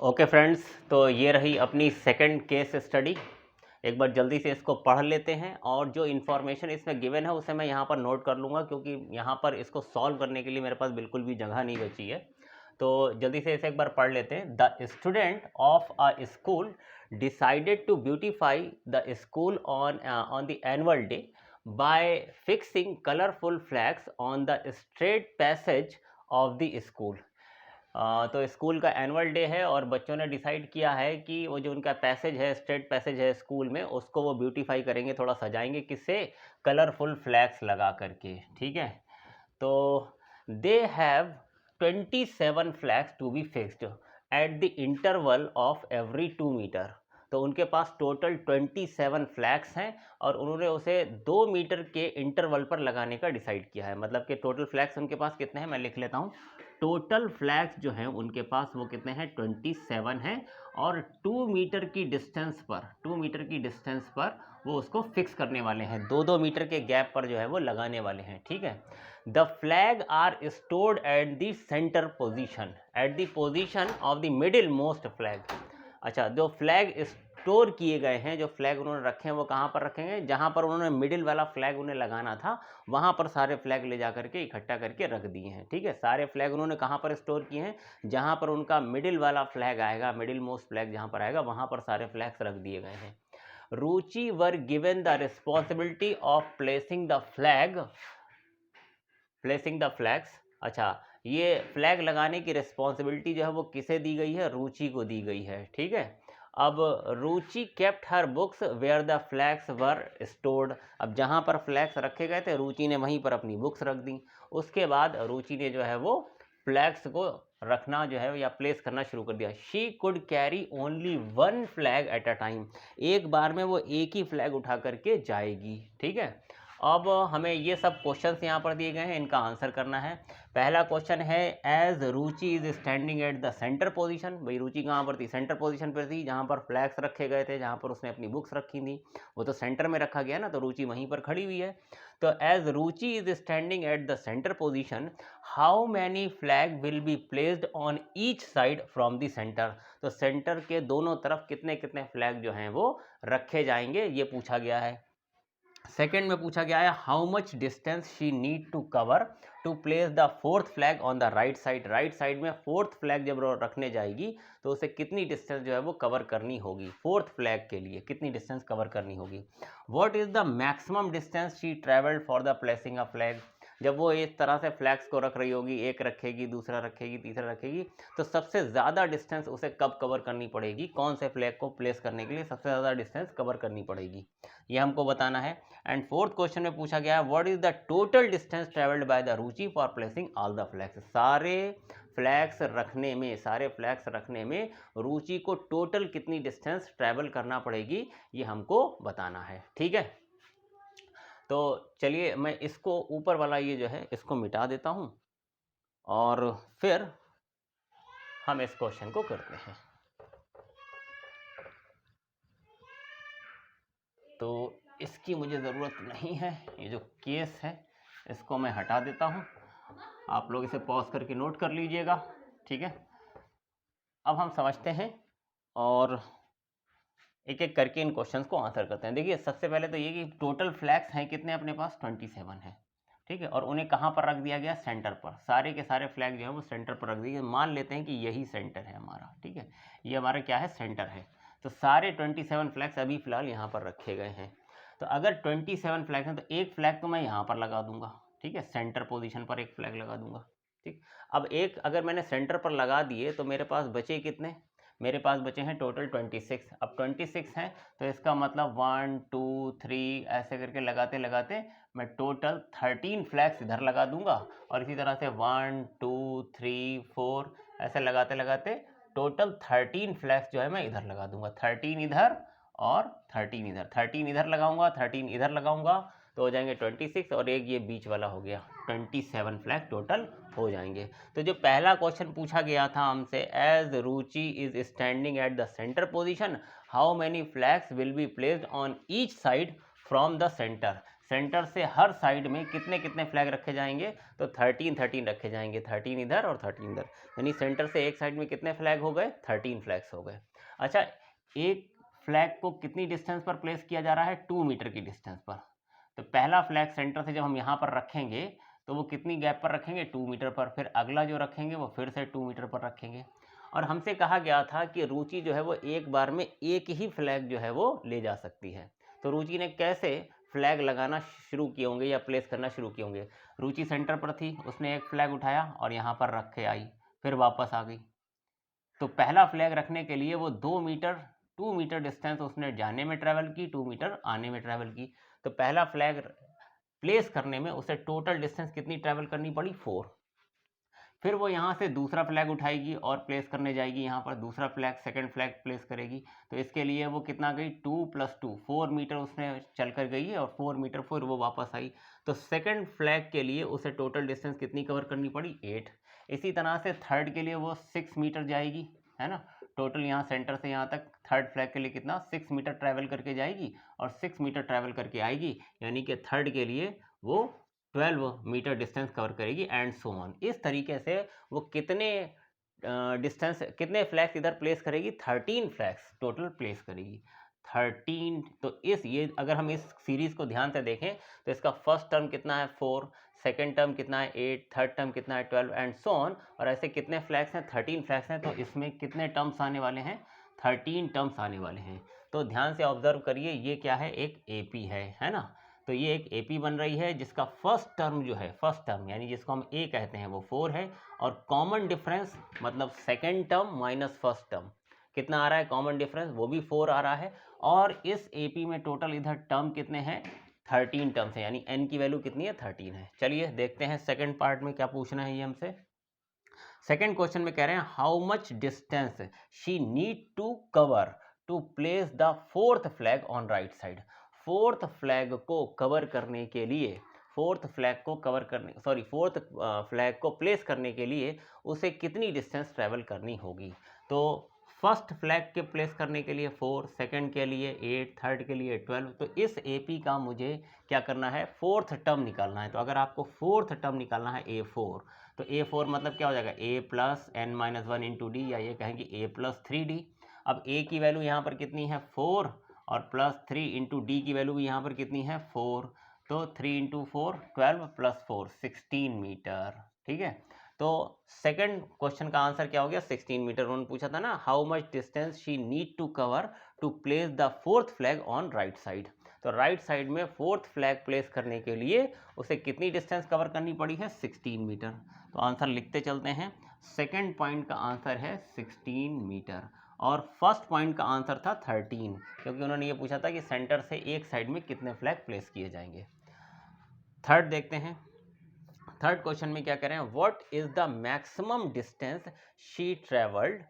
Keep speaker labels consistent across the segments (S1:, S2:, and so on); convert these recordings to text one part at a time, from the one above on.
S1: Okay friends, तो ये रही अपनी सेकंड केस स्टडी। एक बार जल्दी से इसको पढ़ लेते हैं और जो इन्फॉर्मेशन इसमें गिवन है उसे मैं यहाँ पर नोट कर लूँगा, क्योंकि यहाँ पर इसको सॉल्व करने के लिए मेरे पास बिल्कुल भी जगह नहीं बची है। तो जल्दी से इसे एक बार पढ़ लेते हैं। The student of a school decided to beautify the school on the annual day by fixing colourful flags on the straight passage of the school. तो स्कूल का एनुअल डे है और बच्चों ने डिसाइड किया है कि वो जो उनका पैसेज है, स्ट्रेट पैसेज है स्कूल में, उसको वो ब्यूटीफाई करेंगे, थोड़ा सजाएंगे। किससे? कलरफुल फ्लैग्स लगा करके। ठीक है, तो they have 27 flags to be fixed at the interval of every 2 metre. तो उनके पास टोटल 27 फ्लैग्स हैं और उन्होंने उसे 2 मीटर के इंटरवल पर लगाने का डिसाइड किया है। मतलब कि टोटल फ्लैग्स उनके पास कितने हैं, मैं लिख लेता हूँ। टोटल फ्लैग्स जो हैं उनके पास वो कितने हैं, 27 हैं। और 2 मीटर की डिस्टेंस पर, 2 मीटर की डिस्टेंस पर वो उसको फिक्स करने वाले हैं। 2-2 मीटर के गैप पर जो है वो लगाने वाले हैं। ठीक है, the flag are stored at the centre position, at the position of the middle most flag. अच्छा, जो फ्लैग स्टोर किए गए हैं, जो फ्लैग उन्होंने रखे हैं, वो कहाँ पर रखेंगे? जहाँ पर उन्होंने मिडिल वाला फ्लैग उन्हें लगाना था, वहाँ पर सारे फ्लैग ले जा करके इकट्ठा करके रख दिए हैं। ठीक है, सारे फ्लैग उन्होंने कहाँ पर स्टोर किए हैं? जहाँ पर उनका मिडिल वाला फ्लैग आएगा, मिडिल मोस्ट फ्लैग जहाँ पर आएगा, वहाँ पर सारे फ्लैग्स रख दिए गए हैं। Ruchi were given the responsibility of placing the flags. अच्छा, ये फ्लैग लगाने की रिस्पॉन्सिबिलिटी जो है वो किसे दी गई है? रुचि को दी गई है। ठीक है, अब Ruchi kept her books where the flags were stored. अब जहाँ पर फ्लैग्स रखे गए थे, रुचि ने वहीं पर अपनी बुक्स रख दी। उसके बाद रुचि ने जो है वो फ्लैग्स को रखना जो है या प्लेस करना शुरू कर दिया। She could carry only 1 flag at a time. एक बार में वो एक ही फ्लैग उठा करके जाएगी। ठीक है, अब हमें ये सब क्वेश्चंस यहाँ पर दिए गए हैं, इनका आंसर करना है। पहला क्वेश्चन है, as Ruchi is standing at the centre position. भाई रुचि कहाँ पर थी? सेंटर पोजीशन पर थी, जहाँ पर फ्लैग्स रखे गए थे, जहाँ पर उसने अपनी बुक्स रखी थी, वो तो सेंटर में रखा गया ना, तो रुचि वहीं पर खड़ी हुई है। तो as Ruchi is standing at the centre position, how many flag will be placed on each side from the centre. तो सेंटर के दोनों तरफ कितने कितने फ्लैग जो हैं वो रखे जाएंगे, ये पूछा गया है। सेकेंड में पूछा गया है, how much distance she need to cover to place the 4th flag on the right side. Right side में 4th फ्लैग जब रखने जाएगी तो उसे कितनी डिस्टेंस जो है वो कवर करनी होगी, 4th फ्लैग के लिए कितनी डिस्टेंस कवर करनी होगी। What is the maximum distance she travelled for the placing a flag. जब वो इस तरह से फ्लैग्स को रख रही होगी, एक रखेगी, दूसरा रखेगी, तीसरा रखेगी, तो सबसे ज़्यादा डिस्टेंस उसे कब कवर करनी पड़ेगी, कौन से फ्लैग को प्लेस करने के लिए सबसे ज़्यादा डिस्टेंस कवर करनी पड़ेगी, ये हमको बताना है। एंड फोर्थ क्वेश्चन में पूछा गया है, what is the total distance travelled by the Ruchi for placing all the flags. सारे फ्लैग्स रखने में रुचि को टोटल कितनी डिस्टेंस ट्रेवल करना पड़ेगी, ये हमको बताना है। ठीक है, तो चलिए मैं इसको ऊपर वाला ये जो है इसको मिटा देता हूँ और फिर हम इस क्वेश्चन को करते हैं। तो इसकी मुझे ज़रूरत नहीं है, ये जो केस है इसको मैं हटा देता हूँ। आप लोग इसे पॉज करके नोट कर लीजिएगा। ठीक है, अब हम समझते हैं और एक एक करके इन क्वेश्चंस को आंसर करते हैं। देखिए, सबसे पहले तो ये कि टोटल फ्लैग्स हैं कितने अपने पास? 27 हैं। ठीक है, और उन्हें कहाँ पर रख दिया गया? सेंटर पर। सारे के सारे फ्लैग जो है वो सेंटर पर रख दिए। मान लेते हैं कि यही सेंटर है हमारा। ठीक है, ये हमारा क्या है? सेंटर है। तो सारे 27 फ्लैग्स अभी फ़िलहाल यहाँ पर रखे गए हैं। तो अगर 27 फ्लैग हैं तो एक फ्लैग तो मैं यहाँ पर लगा दूंगा। ठीक है, सेंटर पोजीशन पर एक फ्लैग लगा दूंगा। ठीक, अब एक अगर मैंने सेंटर पर लगा दिए तो मेरे पास बचे कितने? मेरे पास बचे हैं टोटल 26। अब 26 हैं तो इसका मतलब 1 2 3 ऐसे करके लगाते लगाते मैं टोटल 13 फ्लैग्स इधर लगा दूंगा और इसी तरह से 1 2 3 4 ऐसे लगाते लगाते टोटल 13 फ्लैग्स जो है मैं इधर लगा दूंगा। 13 इधर और 13 इधर, 13 इधर लगाऊंगा, 13 इधर लगाऊंगा, तो हो जाएंगे 26 और एक ये बीच वाला हो गया, 27 फ्लैग टोटल हो जाएंगे। तो जो पहला क्वेश्चन पूछा गया था हमसे, as Ruchi is standing at the centre position, how many flags will be placed on each side from the centre. Centre से हर साइड में कितने कितने फ्लैग रखे जाएंगे, तो 13 रखे जाएंगे, 13 इधर और 13 इधर, यानी सेंटर से एक साइड में कितने फ्लैग हो गए, 13 फ्लैग्स हो गए। अच्छा, एक फ्लैग को कितनी डिस्टेंस पर प्लेस किया जा रहा है, 2 मीटर की डिस्टेंस पर। तो पहला फ्लैग सेंटर से जब हम यहाँ पर रखेंगे तो वो कितनी गैप पर रखेंगे, 2 मीटर पर। फिर अगला जो रखेंगे वो फिर से 2 मीटर पर रखेंगे। और हमसे कहा गया था कि रुचि जो है वो एक बार में एक ही फ्लैग जो है वो ले जा सकती है। तो रुचि ने कैसे फ्लैग लगाना शुरू किए होंगे या प्लेस करना शुरू किए होंगे। रुचि सेंटर पर थी, उसने एक फ्लैग उठाया और यहाँ पर रख के आई, फिर वापस आ गई। तो पहला फ्लैग रखने के लिए वो 2 मीटर डिस्टेंस उसने जाने में ट्रैवल की, 2 मीटर आने में ट्रैवल की। तो पहला फ्लैग प्लेस करने में उसे टोटल डिस्टेंस कितनी ट्रैवल करनी पड़ी, 4। फिर वो यहाँ से दूसरा फ्लैग उठाएगी और प्लेस करने जाएगी, यहाँ पर दूसरा फ्लैग, सेकंड फ्लैग प्लेस करेगी। तो इसके लिए वो कितना गई, 2 + 2, 4 मीटर उसने चल कर गई है और 4 मीटर फिर वो वापस आई। तो सेकंड फ्लैग के लिए उसे टोटल डिस्टेंस कितनी कवर करनी पड़ी, 8। इसी तरह से थर्ड के लिए वो 6 मीटर जाएगी, है ना। टोटल यहाँ सेंटर से यहाँ तक थर्ड फ्लैग के लिए कितना, 6 मीटर ट्रैवल करके जाएगी और 6 मीटर ट्रैवल करके आएगी, यानी कि थर्ड के लिए वो 12 मीटर डिस्टेंस कवर करेगी एंड सो ऑन। इस तरीके से वो कितने डिस्टेंस, कितने फ्लैग्स इधर प्लेस करेगी, 13 फ्लैग्स टोटल प्लेस करेगी, 13। तो ये अगर हम इस सीरीज को ध्यान से देखें तो इसका फर्स्ट टर्म कितना है, 4, सेकेंड टर्म कितना है, 8, थर्ड टर्म कितना है, 12 एंड सो ऑन। और ऐसे कितने फ्लैग्स हैं, 13 फ्लैग्स हैं। तो इसमें कितने टर्म्स आने वाले हैं, 13 टर्म्स आने वाले हैं। तो ध्यान से ऑब्जर्व करिए, ये क्या है, एक एपी है ना। तो ये एक एपी बन रही है जिसका फर्स्ट टर्म जो है, फर्स्ट टर्म यानी जिसको हम ए कहते हैं, वो 4 है। और कॉमन डिफरेंस मतलब second term minus first term कितना आ रहा है, कॉमन डिफरेंस वो भी 4 आ रहा है। और इस एपी में टोटल इधर टर्म कितने हैं, 13 टर्म्स हैं, यानी एन की वैल्यू कितनी है, 13 है। चलिए देखते हैं सेकेंड पार्ट में क्या पूछना है ये हमसे। सेकेंड क्वेश्चन में कह रहे हैं, how much distance she need to cover to place the fourth flag on right side. Fourth flag को कवर करने के लिए, फोर्थ फ्लैग को प्लेस करने के लिए उसे कितनी डिस्टेंस ट्रैवल करनी होगी। तो फर्स्ट फ्लैग के प्लेस करने के लिए 4, सेकंड के लिए 8, थर्ड के लिए 12। तो इस एपी का मुझे क्या करना है, फोर्थ टर्म निकालना है। तो अगर आपको फोर्थ टर्म निकालना है A4, तो A4 मतलब क्या हो जाएगा, A + n-1 × d, या ये कहेंगे A + 3d। अब A की वैल्यू यहाँ पर कितनी है, 4, और +3 × d की वैल्यू भी यहाँ पर कितनी है, 4। तो 3 × 4 12 + 4 16 मीटर, ठीक है। तो सेकंड क्वेश्चन का आंसर क्या हो गया, 16 मीटर। उन्होंने पूछा था ना, how much distance she need to cover to place the fourth flag on right side. तो राइट साइड में फोर्थ फ्लैग प्लेस करने के लिए उसे कितनी डिस्टेंस कवर करनी पड़ी है, 16 मीटर। तो आंसर लिखते चलते हैं। सेकंड पॉइंट का आंसर है 16 मीटर और फर्स्ट पॉइंट का आंसर था 13, क्योंकि उन्होंने ये पूछा था कि सेंटर से एक साइड में कितने फ्लैग प्लेस किए जाएंगे। थर्ड देखते हैं। थर्ड क्वेश्चन में क्या कह रहे हैं, what is the maximum distance she travelled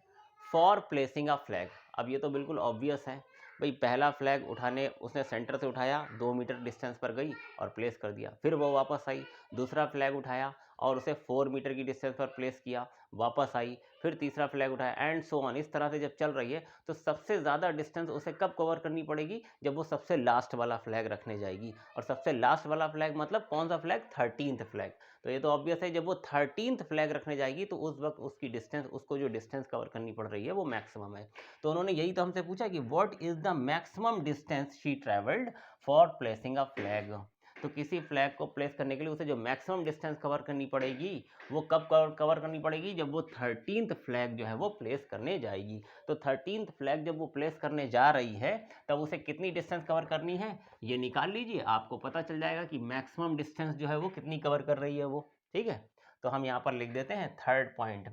S1: for placing a flag. अब ये तो बिल्कुल ऑब्वियस है भाई, पहला फ्लैग उठाने उसने सेंटर से उठाया, 2 मीटर डिस्टेंस पर गई और प्लेस कर दिया, फिर वो वापस आई, दूसरा फ्लैग उठाया और उसे 4 मीटर की डिस्टेंस पर प्लेस किया, वापस आई, फिर तीसरा फ्लैग उठाया एंड सो ऑन। इस तरह से जब चल रही है तो सबसे ज़्यादा डिस्टेंस उसे कब कवर करनी पड़ेगी, जब वो सबसे लास्ट वाला फ्लैग रखने जाएगी। और सबसे लास्ट वाला फ्लैग मतलब कौन सा फ्लैग, 13th फ्लैग। तो ये तो ऑब्वियस है, जब वो 13th फ्लैग रखने जाएगी तो उस वक्त उसकी डिस्टेंस, उसको जो डिस्टेंस कवर करनी पड़ रही है वो मैक्सिमम है। तो उन्होंने यही तो हमसे पूछा कि what is the maximum distance she travelled for placing a flag. तो किसी फ्लैग को प्लेस करने के लिए उसे जो मैक्सिमम डिस्टेंस कवर करनी पड़ेगी वो कब कवर करनी पड़ेगी, जब वो 13th फ्लैग जो है वो प्लेस करने जाएगी। तो 13th फ्लैग जब वो प्लेस करने जा रही है तब उसे कितनी डिस्टेंस कवर करनी है, ये निकाल लीजिए, आपको पता चल जाएगा कि मैक्सिमम डिस्टेंस जो है वो कितनी कवर कर रही है वो, ठीक है। तो हम यहाँ पर लिख देते हैं थर्ड पॉइंट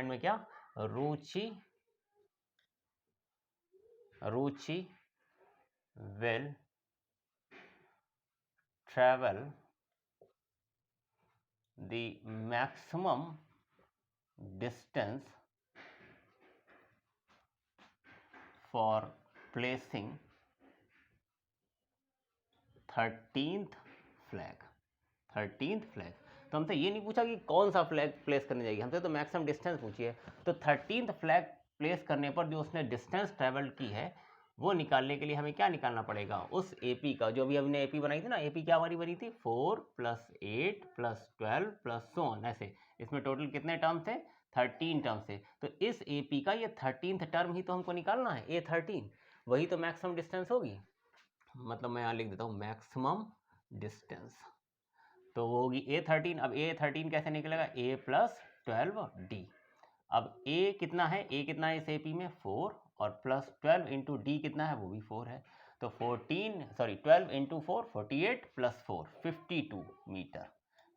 S1: में क्या, रुचि will travel the maximum distance for placing 13th flag. 13th flag, तो हमसे ये नहीं पूछा कि कौन सा फ्लैग प्लेस करने जाएगी, हमसे तो मैक्सिमम डिस्टेंस पूछी है। तो 13th फ्लैग प्लेस करने पर जो उसने डिस्टेंस ट्रेवल की है वो निकालने के लिए हमें क्या निकालना पड़ेगा, उस AP का, जो भी हमने AP बनाई थी ना, AP क्या हमारी बनी थी 4 + 8 + 12 + so on, ऐसे। इसमें टोटल कितने टर्म थे, 13 टर्म थे। तो इस AP का ये 13th टर्म ही तो हमको निकालना है, A13, वही तो मैक्सिमम डिस्टेंस होगी। मतलब मैं यहाँ लिख देता हूँ मैक्सिमम डिस्टेंस, तो वो होगी A13। अब A13 कैसे निकलेगा, A + 12D। अब A कितना है, A कितना है इस AP में 4, और +12 इंटू D कितना है, वो भी 4 है। तो 12 इंटू 4 48 + 4 52 मीटर,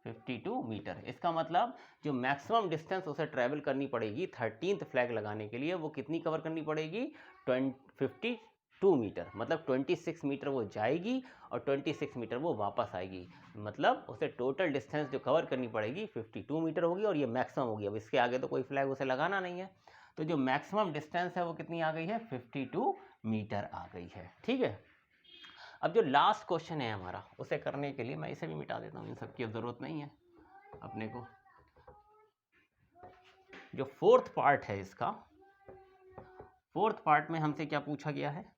S1: 52 मीटर। इसका मतलब जो मैक्सिमम डिस्टेंस उसे ट्रैवल करनी पड़ेगी 13th फ्लैग लगाने के लिए, वो कितनी कवर करनी पड़ेगी, 52 मीटर। मतलब 26 मीटर वो जाएगी और 26 मीटर वो वापस आएगी। मतलब उसे टोटल डिस्टेंस जो कवर करनी पड़ेगी 52 मीटर होगी, और ये मैक्सिमम होगी। अब इसके आगे तो कोई फ्लैग उसे लगाना नहीं है, तो जो मैक्सिमम डिस्टेंस है वो कितनी आ गई है, 52 मीटर आ गई है। ठीक है। अब जो लास्ट क्वेश्चन है हमारा, उसे करने के लिए मैं इसे भी मिटा देता हूँ, इन सब की ज़रूरत नहीं है अपने को। जो फोर्थ पार्ट है इसका, फोर्थ पार्ट में हमसे क्या पूछा गया है,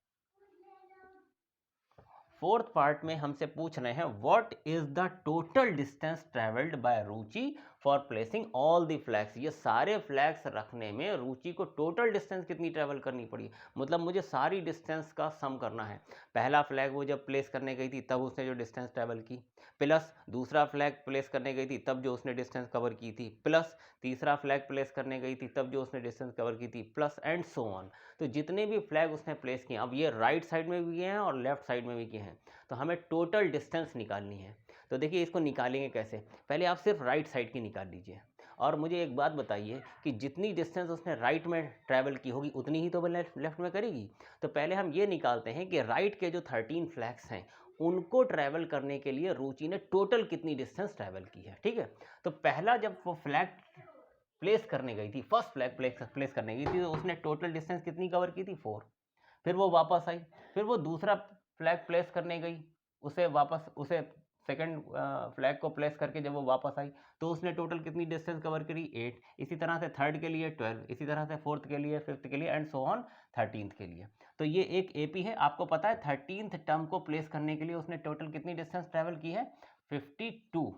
S1: फोर्थ पार्ट में हमसे पूछ रहे हैं what is the total distance travelled by Ruchi for placing all the flags. ये सारे फ्लैग्स रखने में रुचि को टोटल डिस्टेंस कितनी ट्रेवल करनी पड़ी, मतलब मुझे सारी डिस्टेंस का सम करना है। पहला फ्लैग वो जब प्लेस करने गई थी तब उसने जो डिस्टेंस ट्रेवल की, प्लस दूसरा फ्लैग प्लेस करने गई थी तब जो उसने डिस्टेंस कवर की थी, प्लस तीसरा फ्लैग प्लेस करने गई थी तब जो उसने डिस्टेंस कवर की थी, प्लस एंड सो ऑन। तो जितने भी फ्लैग उसने प्लेस किए, अब ये राइट साइड में भी किए हैं और लेफ्ट साइड में भी किए हैं, तो हमें टोटल डिस्टेंस निकालनी है। तो देखिए इसको निकालेंगे कैसे, पहले आप सिर्फ राइट साइड की निकाल लीजिए, और मुझे एक बात बताइए कि जितनी डिस्टेंस उसने राइट में ट्रैवल की होगी उतनी ही तो वो लेफ्ट में करेगी। तो पहले हम ये निकालते हैं कि राइट के जो 13 फ्लैग्स हैं उनको ट्रैवल करने के लिए रुचि ने टोटल कितनी डिस्टेंस ट्रैवल की है। ठीक है। तो पहला जब वो फ्लैग प्लेस करने गई थी, फर्स्ट फ्लैग प्लेस करने गई थी, तो उसने टोटल डिस्टेंस कितनी कवर की थी, 4। फिर वो वापस आई, फिर वो दूसरा फ्लैग प्लेस करने गई, उसे सेकंड फ्लैग को प्लेस करके जब वो वापस आई तो उसने टोटल कितनी डिस्टेंस कवर करी, 8। इसी तरह से थर्ड के लिए 12, इसी तरह से फोर्थ के लिए, फिफ्थ के लिए, एंड सो ऑन 13th के लिए। तो ये एक AP है। आपको पता है 13th टर्म को प्लेस करने के लिए उसने टोटल कितनी डिस्टेंस ट्रेवल की है, 52।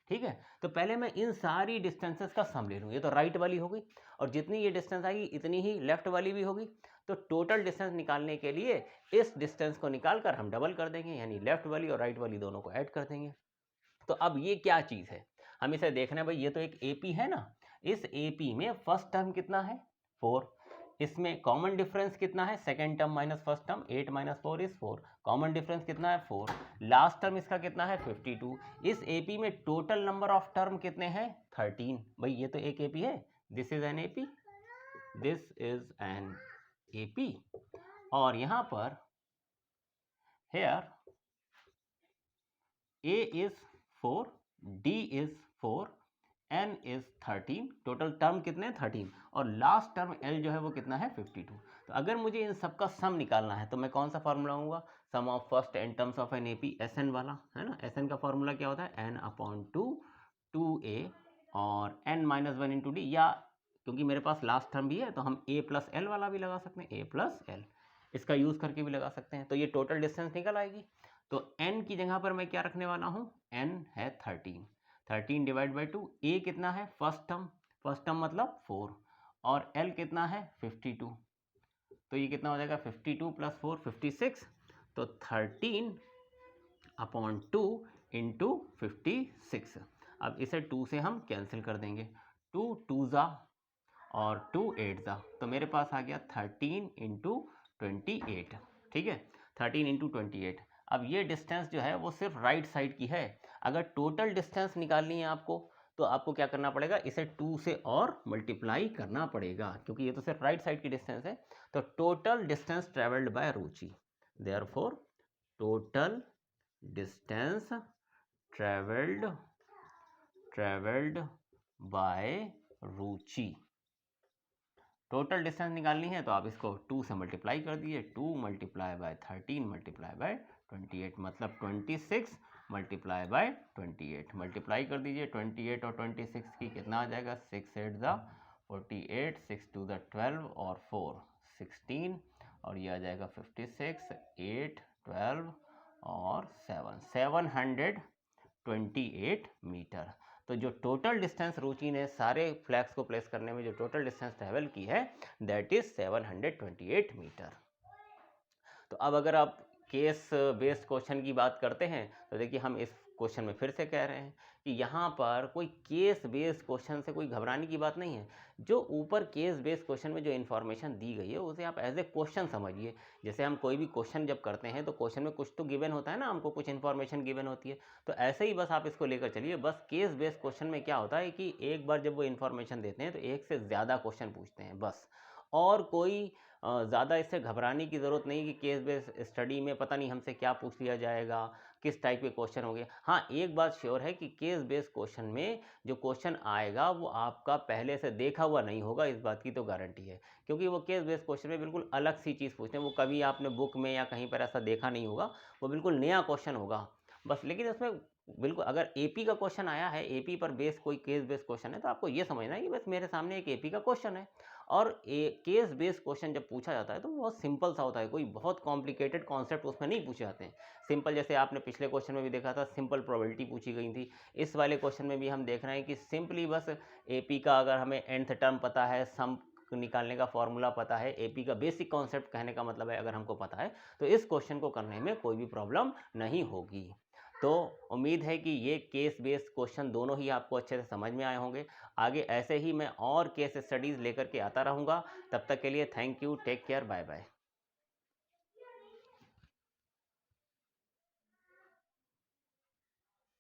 S1: ठीक है। तो पहले मैं इन सारी डिस्टेंसेस का सम ले लूँ, ये तो राइट वाली होगी, और जितनी ये डिस्टेंस आएगी इतनी ही लेफ्ट वाली भी होगी। तो टोटल डिस्टेंस निकालने के लिए इस डिस्टेंस को निकाल कर हम डबल कर देंगे, यानी लेफ्ट वाली और राइट वाली दोनों को ऐड कर देंगे। तो अब ये क्या चीज़ है, हम इसे देखना है भाई, ये तो एक AP है ना, इस AP में फर्स्ट टर्म कितना है, 4। इसमें कॉमन डिफरेंस कितना है, second term minus first term, 8 - 4 is 4। Common difference कितना है, 4। लास्ट टर्म इसका कितना है, 52। इस AP में टोटल नंबर ऑफ टर्म कितने हैं, 13। भाई ये तो एक AP है, this is an AP, this is an AP। और यहां पर here A is 4, D is 4, N is 13, total term कितने, 13, और लास्ट टर्म L जो है वो कितना है, 52। तो अगर मुझे इन सब का सम निकालना है तो मैं कौन सा फॉर्मूला लूँगा, sum of first n terms of n AP, SN वाला है ना। SN का फॉर्मूला क्या होता है, N/2 2A और N - 1 × D, या क्योंकि मेरे पास लास्ट टर्म भी है तो हम A + L वाला भी लगा सकते हैं, A + L, इसका यूज़ करके भी लगा सकते हैं। तो ये टोटल डिस्टेंस निकल आएगी। तो n की जगह पर मैं क्या रखने वाला हूँ, n है 13, 13 / 2। a कितना है, फर्स्ट टर्म मतलब 4, और l कितना है, 52। तो ये कितना हो जाएगा, 52 + 4 56। तो 13/2 × 56। अब इसे 2 से हम कैंसिल कर देंगे, 2 2 ज़ा और 2 8 ज़ा, तो मेरे पास आ गया 13 × 28। ठीक है, 13 × 28। अब ये डिस्टेंस जो है वो सिर्फ राइट साइड की है। अगर टोटल डिस्टेंस निकालनी है आपको तो आपको क्या करना पड़ेगा, इसे 2 से और मल्टीप्लाई करना पड़ेगा, क्योंकि ये तो सिर्फ राइट साइड की डिस्टेंस है। तो total distance travelled by Ruchi, therefore total distance travelled by Ruchi. Total distance निकालनी है तो आप इसको 2 से मल्टीप्लाई कर दीजिए, 2 × 13 × 28, मतलब 26 × 28 मल्टीप्लाई कर दीजिए। 28 और 26 की कितना आ जाएगा, 6 8 ज़ा 48, 6 2 ज़ा 12 और 4 16, और ये आ जाएगा 56, 8, 12 और 728 मीटर। तो जो टोटल डिस्टेंस रुचि ने सारे फ्लैग्स को प्लेस करने में जो टोटल डिस्टेंस ट्रेवल की है दैट इज 728 मीटर। तो अब अगर आप केस बेस्ड क्वेश्चन की बात करते हैं तो देखिए हम इस क्वेश्चन में फिर से कह रहे हैं कि यहाँ पर कोई केस बेस्ड क्वेश्चन से कोई घबराने की बात नहीं है। जो ऊपर केस बेस्ड क्वेश्चन में जो इन्फॉर्मेशन दी गई है उसे आप एज ए क्वेश्चन समझिए। जैसे हम कोई भी क्वेश्चन जब करते हैं तो क्वेश्चन में कुछ तो गिवन होता है ना, हमको कुछ इन्फॉर्मेशन गिवन होती है, तो ऐसे ही बस आप इसको लेकर चलिए। बस केस बेस्ड क्वेश्चन में क्या होता है कि एक बार जब वो इन्फॉर्मेशन देते हैं तो एक से ज़्यादा क्वेश्चन पूछते हैं बस, और कोई ज़्यादा इससे घबराने की ज़रूरत नहीं कि केस बेस्ड स्टडी में पता नहीं हमसे क्या पूछ लिया जाएगा, किस टाइप के क्वेश्चन होंगे। हाँ, एक बात श्योर है कि केस बेस्ड क्वेश्चन में जो क्वेश्चन आएगा वो आपका पहले से देखा हुआ नहीं होगा, इस बात की तो गारंटी है, क्योंकि वो केस बेस्ड क्वेश्चन में बिल्कुल अलग सी चीज़ पूछते हैं। वो कभी आपने बुक में या कहीं पर ऐसा देखा नहीं होगा, वो बिल्कुल नया क्वेश्चन होगा बस। लेकिन उसमें बिल्कुल अगर एपी का क्वेश्चन आया है, एपी पर बेस्ड कोई केस बेस्ड क्वेश्चन है, तो आपको ये समझना है कि बस मेरे सामने एक एपी का क्वेश्चन है। और केस बेस्ड क्वेश्चन जब पूछा जाता है तो बहुत सिंपल सा होता है, कोई बहुत कॉम्प्लिकेटेड कॉन्सेप्ट उसमें नहीं पूछे जाते हैं। सिंपल, जैसे आपने पिछले क्वेश्चन में भी देखा था सिंपल प्रोबेबिलिटी पूछी गई थी, इस वाले क्वेश्चन में भी हम देख रहे हैं कि सिंपली बस एपी का अगर हमें nth टर्म पता है, सम निकालने का फॉर्मूला पता है, एपी का बेसिक कॉन्सेप्ट कहने का मतलब है अगर हमको पता है, तो इस क्वेश्चन को करने में कोई भी प्रॉब्लम नहीं होगी। तो उम्मीद है कि ये केस बेस्ड क्वेश्चन दोनों ही आपको अच्छे से समझ में आए होंगे। आगे ऐसे ही मैं और केस स्टडीज़ लेकर के आता रहूँगा। तब तक के लिए thank you, take care, bye bye.